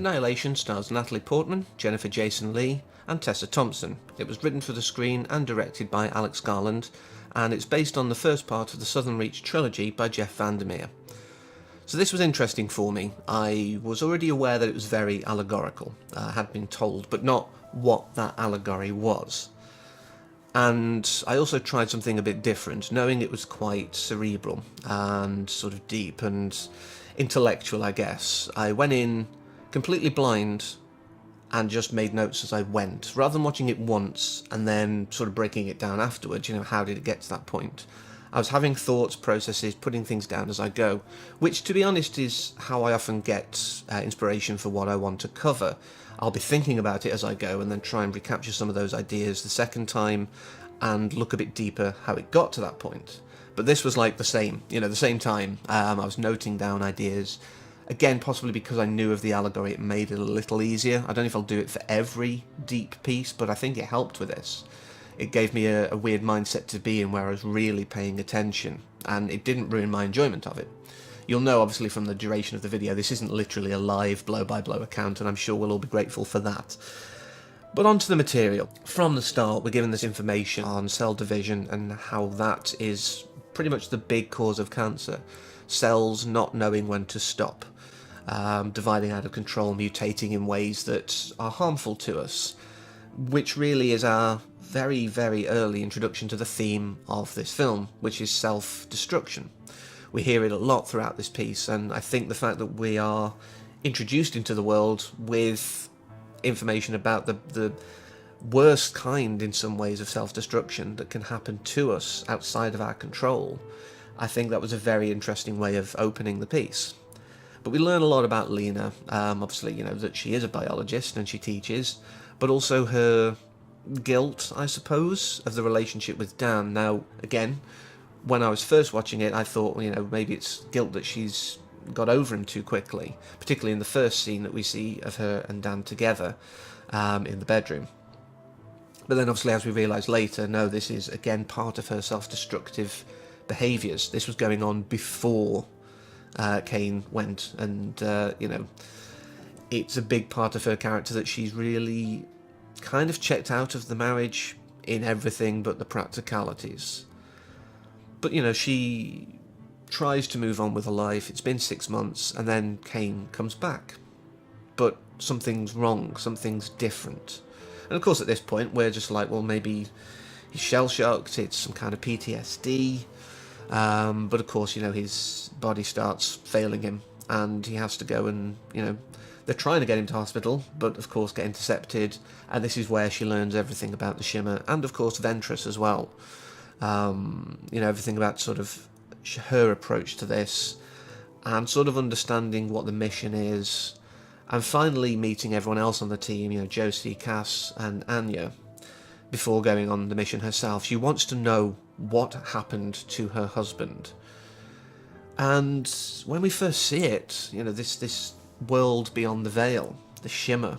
Annihilation stars Natalie Portman, Jennifer Jason Leigh, and Tessa Thompson. It was written for the screen and directed by Alex Garland, and it's based on the first part of the Southern Reach trilogy by Jeff Vandermeer. So this was interesting for me. I was already aware that it was very allegorical, I had been told, but not what that allegory was. And I also tried something a bit different, knowing it was quite cerebral and sort of deep and intellectual, I guess. I went in completely blind and just made notes as I went, rather than watching it once and then sort of breaking it down afterwards, how did it get to that point? I was having thoughts, processes, putting things down as I go, which, to be honest, is how I often get inspiration for what I want to cover. I'll be thinking about it as I go and then try and recapture some of those ideas the second time and look a bit deeper how it got to that point. But this was like the same time. I was noting down ideas. Again, possibly because I knew of the allegory, it made it a little easier. I don't know if I'll do it for every deep piece, but I think it helped with this. It gave me a weird mindset to be in where I was really paying attention, and it didn't ruin my enjoyment of it. You'll know, obviously, from the duration of the video, this isn't literally a live blow-by-blow account, and I'm sure we'll all be grateful for that. But onto the material. From the start, we're given this information on cell division and how that is pretty much the big cause of cancer. Cells not knowing when to stop, dividing out of control, mutating in ways that are harmful to us, which really is our very, very early introduction to the theme of this film, which is self-destruction. We hear it a lot throughout this piece, and I think the fact that we are introduced into the world with information about the worst kind, in some ways, of self-destruction that can happen to us outside of our control, I think that was a very interesting way of opening the piece. But we learn a lot about Lena, obviously, that she is a biologist and she teaches, but also her guilt, I suppose, of the relationship with Dan. Now, again, when I was first watching it, I thought, maybe it's guilt that she's got over him too quickly, particularly in the first scene that we see of her and Dan together in the bedroom. But then, obviously, as we realise later, no, this is, again, part of her self-destructive behaviours. This was going on before Kane went, and, it's a big part of her character that she's really kind of checked out of the marriage in everything but the practicalities. But, she tries to move on with her life. It's been 6 months, and then Kane comes back. But something's wrong, something's different. And of course, at this point, we're just like, well, maybe he's shell-shocked, it's some kind of PTSD. But of course, his body starts failing him, and he has to go and, they're trying to get him to hospital, but of course get intercepted, and this is where she learns everything about the Shimmer, and of course Ventress as well. Everything about sort of her approach to this, and sort of understanding what the mission is, and finally meeting everyone else on the team, Josie, Cass, and Anya, before going on the mission herself. She wants to know what happened to her husband. And when we first see it, this world beyond the veil, the Shimmer,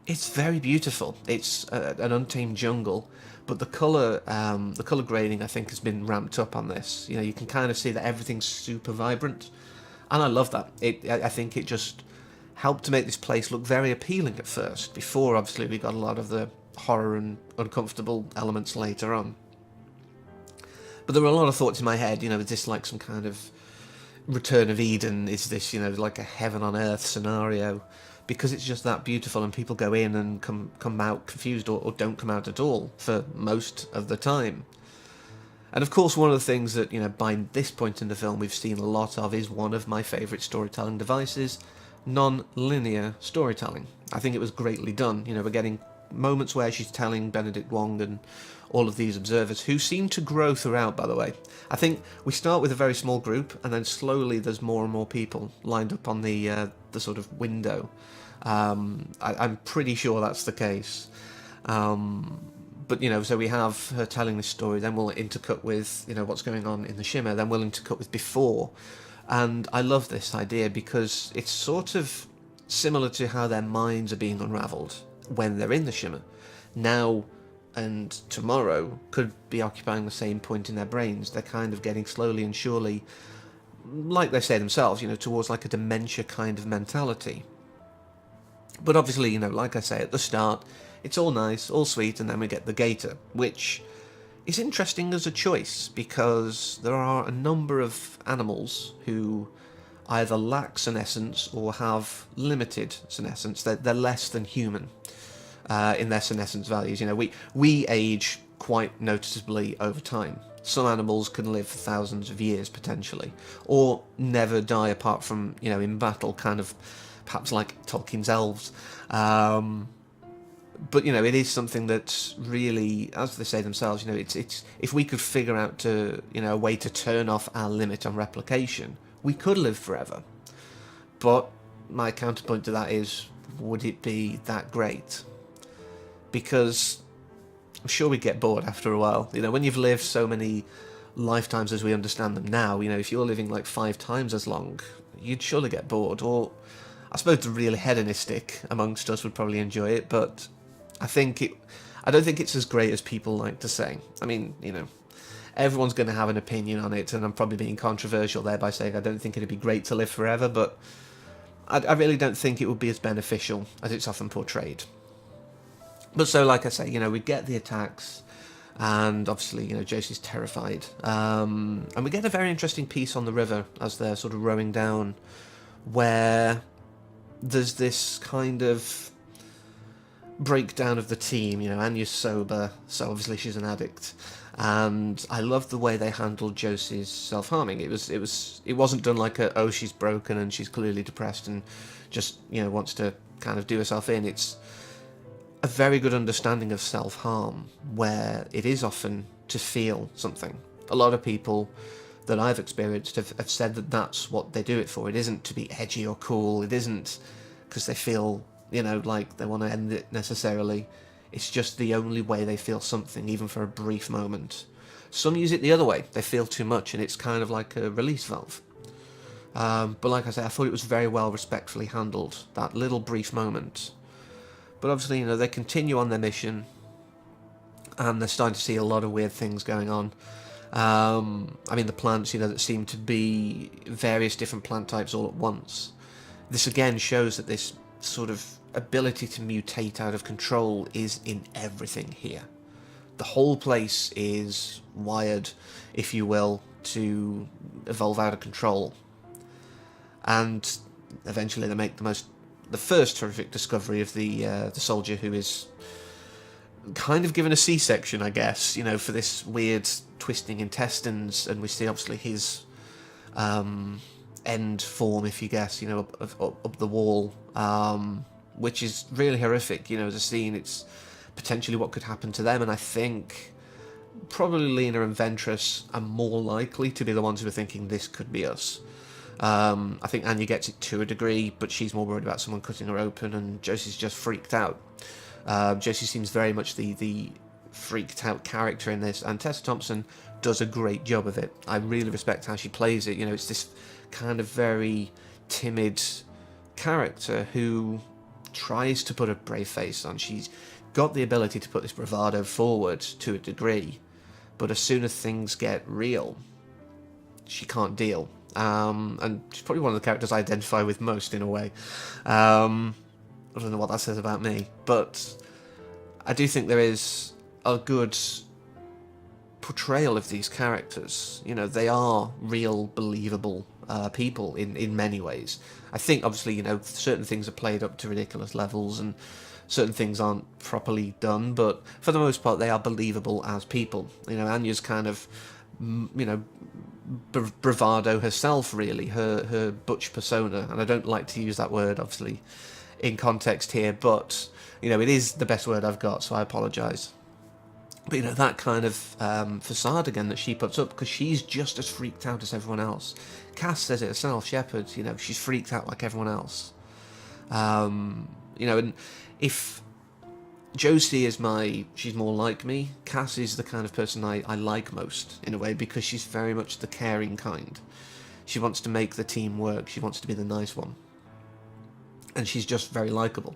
it's very beautiful. It's an untamed jungle, but the colour grading, I think, has been ramped up on this. You can kind of see that everything's super vibrant, and I love that. I think it just helped to make this place look very appealing at first, before obviously we got a lot of the horror and uncomfortable elements later on. But there were a lot of thoughts in my head, is this like some kind of Return of Eden? Is this, like a heaven on earth scenario? Because it's just that beautiful, and people go in and come out confused, or don't come out at all for most of the time. And of course, one of the things that, by this point in the film we've seen a lot of is one of my favourite storytelling devices, non-linear storytelling. I think it was greatly done. We're getting moments where she's telling Benedict Wong and all of these observers, who seem to grow throughout, by the way. I think we start with a very small group, and then slowly there's more and more people lined up on the sort of window. I'm pretty sure that's the case. But, so we have her telling this story, then we'll intercut with, what's going on in the Shimmer, then we'll intercut with before. And I love this idea because it's sort of similar to how their minds are being unravelled when they're in the Shimmer. Now and tomorrow could be occupying the same point in their brains. They're kind of getting slowly and surely, like they say themselves, towards like a dementia kind of mentality. But obviously, you know, like I say, at the start, it's all nice, all sweet, and then we get the gator, which is interesting as a choice, because there are a number of animals who either lack senescence or have limited senescence. They're less than human in their senescence values. You know, we age quite noticeably over time. Some animals can live for thousands of years, potentially, or never die apart from, you know, in battle, kind of perhaps like Tolkien's elves. But, you know, it is something that really, as they say themselves, you know, it's if we could figure out a way to turn off our limit on replication, we could live forever. But my counterpoint to that is, would it be that great? Because I'm sure we'd get bored after a while. You know, when you've lived so many lifetimes as we understand them now, you know, if you're living like 5 times as long, you'd surely get bored. Or I suppose the really hedonistic amongst us would probably enjoy it, but I don't think it's as great as people like to say. I mean, you know, everyone's going to have an opinion on it, and I'm probably being controversial there by saying I don't think it'd be great to live forever, but I really don't think it would be as beneficial as it's often portrayed. But so, like I say, you know, we get the attacks, and obviously, you know, Josie's terrified. And we get a very interesting piece on the river as they're sort of rowing down, where there's this kind of breakdown of the team. You know, Anya's sober, so obviously she's an addict. And I love the way they handled Josie's self-harming. It wasn't done like she's broken and she's clearly depressed and just, you know, wants to kind of do herself in. It's a very good understanding of self-harm, where it is often to feel something. A lot of people that I've experienced have said that that's what they do it for. It isn't to be edgy or cool. It isn't because they feel, you know, like they want to end it necessarily. It's just the only way they feel something, even for a brief moment. Some use it the other way. They feel too much, and it's kind of like a release valve. But like I said, I thought it was very well respectfully handled, that little brief moment. But obviously, you know, they continue on their mission, and they're starting to see a lot of weird things going on. I mean, the plants, you know, that seem to be various different plant types all at once. This again shows that this sort of ability to mutate out of control is in everything here. The whole place is wired, if you will, to evolve out of control. And eventually they make the first horrific discovery of the soldier, who is kind of given a C-section, I guess, you know, for this weird twisting intestines, and we see obviously his end form, if you guess, you know, up the wall, which is really horrific, you know, as a scene. It's potentially what could happen to them, and I think probably Lena and Ventress are more likely to be the ones who are thinking this could be us. I think Anya gets it to a degree, but she's more worried about someone cutting her open, and Josie's just freaked out. Josie seems very much the freaked out character in this, and Tessa Thompson does a great job of it. I really respect how she plays it. You know, it's this kind of very timid character who tries to put a brave face on. She's got the ability to put this bravado forward to a degree, but as soon as things get real, she can't deal. And she's probably one of the characters I identify with most, in a way. I don't know what that says about me, but I do think there is a good portrayal of these characters. You know, they are real, believable people in many ways. I think, obviously, you know, certain things are played up to ridiculous levels, and certain things aren't properly done, but for the most part, they are believable as people. You know, Anya's kind of, you know, bravado herself, really, her butch persona, and I don't like to use that word, obviously, in context here, but, you know, it is the best word I've got, so I apologise. But, you know, that kind of facade, again, that she puts up, because she's just as freaked out as everyone else. Cass says it herself, Shepard, you know, she's freaked out like everyone else. You know, and if Josie is she's more like me, Cass is the kind of person I like most, in a way, because she's very much the caring kind. She wants to make the team work, she wants to be the nice one. And she's just very likeable.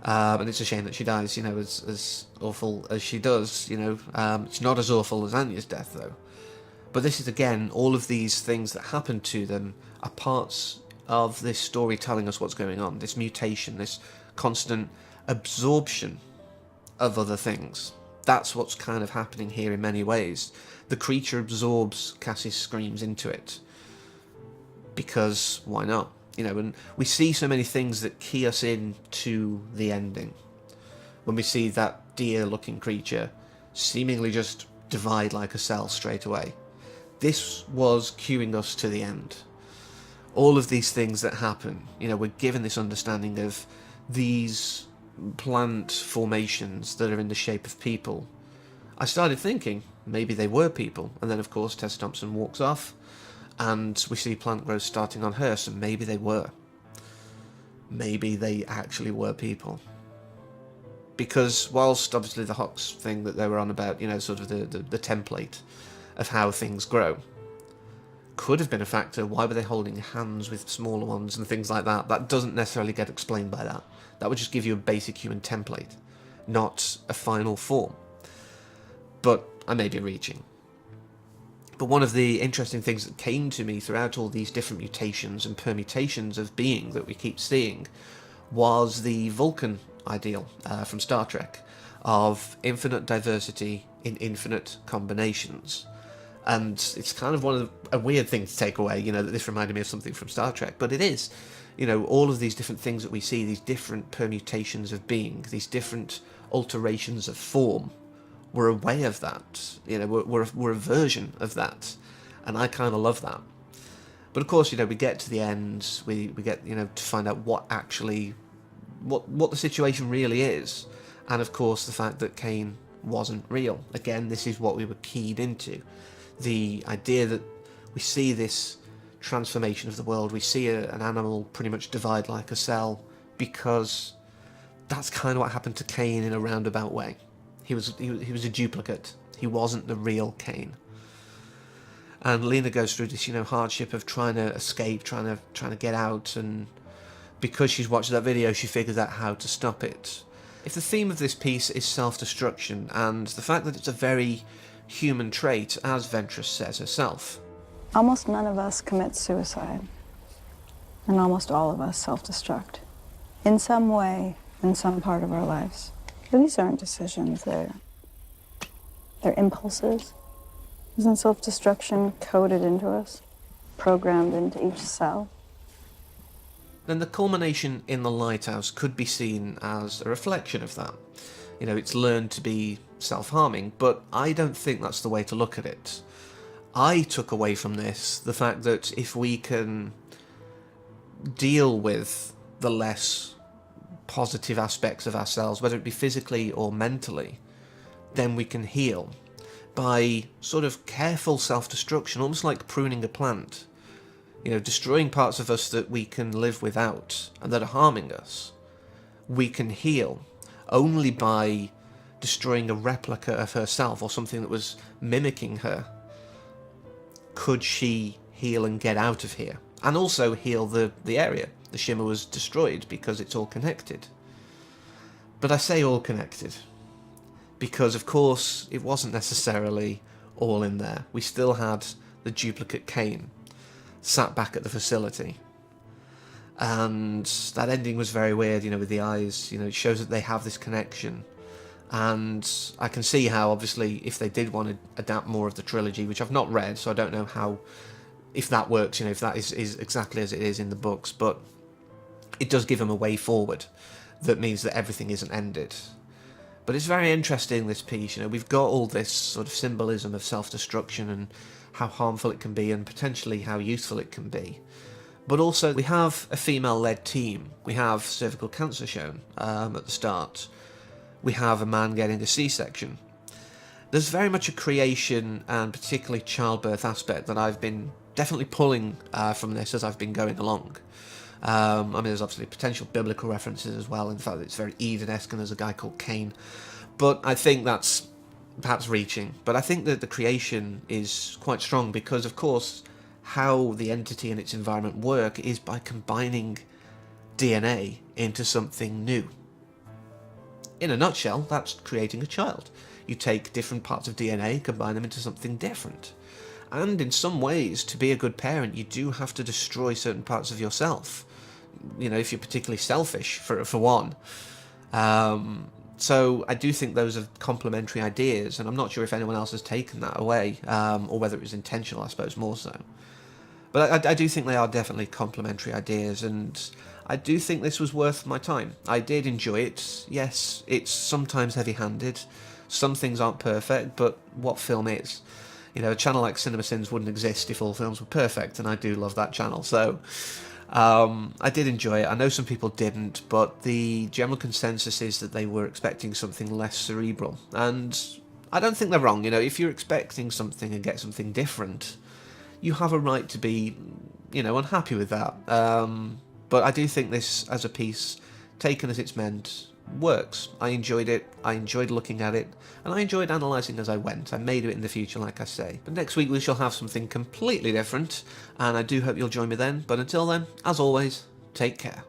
And it's a shame that she dies, you know, as awful as she does, you know. It's not as awful as Anya's death, though. But this is, again, all of these things that happen to them are parts of this story telling us what's going on, this mutation, this constant absorption of other things. That's what's kind of happening here in many ways. The creature absorbs Cassie's screams into it. Because why not? You know, and we see so many things that key us in to the ending. When we see that deer-looking creature seemingly just divide like a cell straight away. This was cueing us to the end. All of these things that happen, you know, we're given this understanding of these plant formations that are in the shape of people. I started thinking maybe they were people, and then of course Tessa Thompson walks off and we see plant growth starting on her, so maybe they were. Maybe they actually were people. Because whilst obviously the Hawks thing that they were on about, you know, sort of the template of how things grow could have been a factor. Why were they holding hands with smaller ones and things like that? That doesn't necessarily get explained by that. That would just give you a basic human template, not a final form. But I may be reaching. But one of the interesting things that came to me throughout all these different mutations and permutations of being that we keep seeing was the Vulcan Ideal from Star Trek of infinite diversity in infinite combinations. And it's kind of a weird thing to take away, you know, that this reminded me of something from Star Trek, but it is. You know, all of these different things that we see, these different permutations of being, these different alterations of form, were a way of that. You know, we're a version of that. And I kind of love that. But of course, you know, we get to the end, we get, you know, to find out what actually, what the situation really is. And of course, the fact that Cain wasn't real. Again, this is what we were keyed into. The idea that we see this transformation of the world, we see an animal pretty much divide like a cell, because that's kind of what happened to Cain in a roundabout way. He was a duplicate. He wasn't the real Cain. And Lena goes through this, you know, hardship of trying to escape, trying to get out, and because she's watched that video, she figures out how to stop it. If the theme of this piece is self-destruction, and the fact that it's a very human trait, as Ventress says herself. Almost none of us commit suicide, and almost all of us self-destruct in some way, in some part of our lives. But these aren't decisions, they're impulses. Isn't self-destruction coded into us, programmed into each cell? Then the culmination in the lighthouse could be seen as a reflection of that. You know, it's learned to be self-harming, but I don't think that's the way to look at it. I took away from this the fact that if we can deal with the less positive aspects of ourselves, whether it be physically or mentally, then we can heal by sort of careful self-destruction, almost like pruning a plant. You know, destroying parts of us that we can live without and that are harming us. We can heal only by destroying a replica of herself or something that was mimicking her. Could she heal and get out of here? And also heal the area. The Shimmer was destroyed because it's all connected. But I say all connected because, of course, it wasn't necessarily all in there. We still had the duplicate Cain sat back at the facility. And that ending was very weird, you know, with the eyes. You know, it shows that they have this connection. And I can see how, obviously, if they did want to adapt more of the trilogy, which I've not read, so I don't know how, if that works, you know, if that is exactly as it is in the books, but it does give them a way forward that means that everything isn't ended. But it's very interesting, this piece, you know, we've got all this sort of symbolism of self-destruction and how harmful it can be and potentially how useful it can be. But also we have a female-led team. We have cervical cancer shown at the start. We have a man getting a C-section. There's very much a creation and particularly childbirth aspect that I've been definitely pulling from this as I've been going along. I mean, there's obviously potential biblical references as well. In fact, it's very Eden-esque, and there's a guy called Cain. But I think that's perhaps reaching. But I think that the creation is quite strong because, of course, how the entity and its environment work is by combining DNA into something new. In a nutshell, that's creating a child. You take different parts of DNA, combine them into something different. And in some ways, to be a good parent, you do have to destroy certain parts of yourself. if you're particularly selfish, for one. So I do think those are complementary ideas, and I'm not sure if anyone else has taken that away, or whether it was intentional, I suppose, more so. But I do think they are definitely complementary ideas, and I do think this was worth my time. I did enjoy it. Yes, it's sometimes heavy-handed. Some things aren't perfect, but what film is? A channel like CinemaSins wouldn't exist if all films were perfect, and I do love that channel. So I did enjoy it. I know some people didn't, but the general consensus is that they were expecting something less cerebral. And I don't think they're wrong. If you're expecting something and get something different, you have a right to be, unhappy with that. But I do think this, as a piece, taken as it's meant, works. I enjoyed it, I enjoyed looking at it, and I enjoyed analysing as I went. I may do it in the future, like I say. But next week we shall have something completely different, and I do hope you'll join me then. But until then, as always, take care.